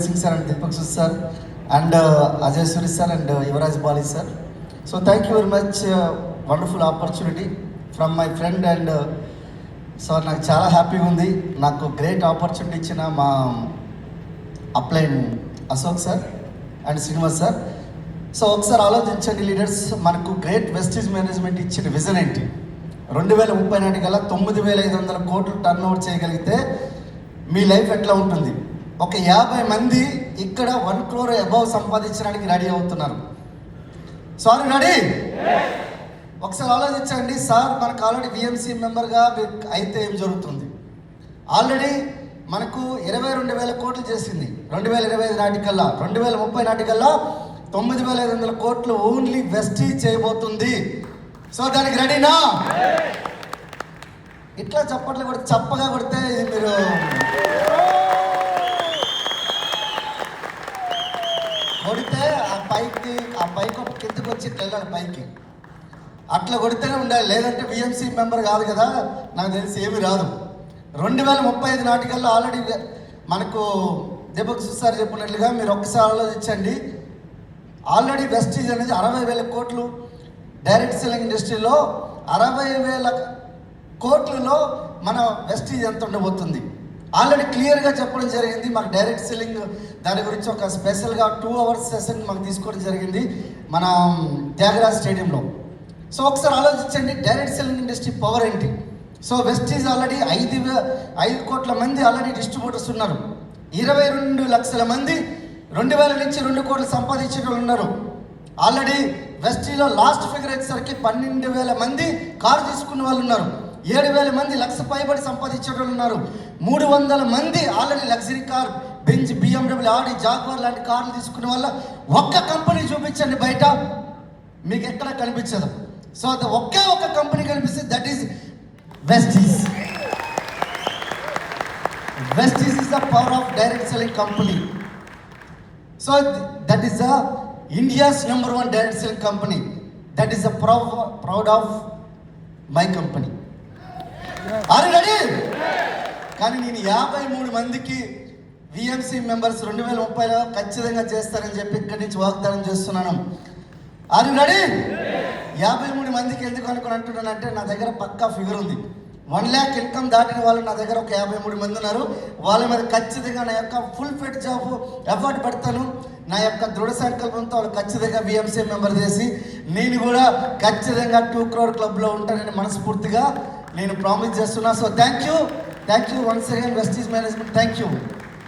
Singh sir and Deepak sir and Ajay Suri sir and Yuvraj Bali sir. So thank you very much. Wonderful opportunity from my friend and so నాకు చాలా హ్యాపీగా ఉంది. నాకు great opportunity ఇచ్చిన మా upline Ashok sir and Srinivas sir. So ఒకసారి ఆలోచించండి leaders, మనకు గ్రేట్ వెస్టేజ్ మేనేజ్మెంట్ ఇచ్చిన విజన్ ఏంటి? 2030 నాటికల్లా 9,500 కోట్లు టర్న్ ఓవర్ చేయగలిగితే మీ లైఫ్ ఎట్లా ఉంటుంది? ఒక 50 మంది ఇక్కడ 1 crore అబౌవ్ సంపాదించడానికి రెడీ అవుతున్నారు. Sorry ready? ఒకసారి ఆలోచించండి సార్, మనకు ఆల్రెడీ విఎంసీ మెంబర్గా అయితే ఏం జరుగుతుంది? ఆల్రెడీ మనకు 22,000 కోట్లు చేసింది 2025 నాటికల్లా. 2030 నాటికల్లా 9,500 కోట్లు ఓన్లీ వెస్టేజ్ చేయబోతుంది. సో దానికి రెడీనా? ఇట్లా చప్పట్లు కొడితే చప్పగా కొడితే ఇది మీరు కొడితే ఆ పైకి ఒక కిందకి వచ్చి వెళ్ళాలి పైకి, అట్లా కొడితేనే ఉండాలి. లేదంటే విఎంసీ మెంబర్ కాదు కదా, నాకు తెలిసి ఏమీ రాదు. 2035 నాటికల్లా ఆల్రెడీ మనకు దీపక్ సార్ చెప్పినట్లుగా మీరు ఒక్కసారి ఆలోచించండి. ఆల్రెడీ వెస్టేజ్ అనేది 60,000 కోట్లు. డైరెక్ట్ సెల్లింగ్ ఇండస్ట్రీలో 60,000 కోట్లలో మన వెస్టేజ్ ఎంత ఉండబోతుంది ఆల్రెడీ క్లియర్గా చెప్పడం జరిగింది. మాకు డైరెక్ట్ సెల్లింగ్ దాని గురించి ఒక స్పెషల్గా 2 hours సెషన్ మాకు తీసుకోవడం జరిగింది మన త్యాగరాజ్ స్టేడియంలో. సో ఒకసారి ఆలోచించండి, డైరెక్ట్ సెల్లింగ్ ఇండస్ట్రీ పవర్ ఏంటి? సో వెస్టేజ్ ఆల్రెడీ 5 కోట్ల మంది ఆల్రెడీ డిస్ట్రిబ్యూటర్స్ ఉన్నారు. 22 లక్షల మంది 2,000 నుంచి 2 కోట్లు సంపాదించే వాళ్ళు ఉన్నారు. ఆల్రెడీ వెస్టీలో లాస్ట్ ఫిగర్ వచ్చేసరికి 12,000 మంది కారు తీసుకున్న వాళ్ళు ఉన్నారు. 7,000 మంది లక్ష పైబడి సంపాదించే వాళ్ళు ఉన్నారు. 300 మంది already luxury car Benz, BMW, ఆడి, జాగ్వార్ లాంటి కార్లు తీసుకునే వాళ్ళ ఒక్క కంపెనీ చూపించండి బయట, మీకు ఎక్కడ కనిపించదు. సో అది ఒకే ఒక కంపెనీ కనిపిస్తుంది, that is Vestige. Vestige is the power of direct selling company. So that is the India's #1 direct selling company. That is the proud of my company. Are you ready? కానీ నేను 53 మందికి VMC members 2030లో ఖచ్చితంగా చేస్తానని చెప్పి ఇక్కడి నుంచి వాగ్దానం చేస్తున్నాను. Are you ready? 53 మందికి ఎందుకు అనుకుని అంటున్నానంటే నా దగ్గర పక్కా ఫిగర్ ఉంది. 1 lakh ఇన్కమ్ దాటిన వాళ్ళు నా దగ్గర ఒక 53 మంది ఉన్నారు. వాళ్ళ మీద ఖచ్చితంగా నా యొక్క ఫుల్ ఫిట్ జాబ్ ఎఫర్ట్ పెడతాను. నా యొక్క దృఢ సంకల్పంతో వాళ్ళు ఖచ్చితంగా విఎంసీ మెంబర్ చేసి నేను కూడా ఖచ్చితంగా 2 crore క్లబ్లో ఉంటానని మనస్ఫూర్తిగా నేను ప్రామిస్ చేస్తున్నా. So thank you once again Vestige management, thank you.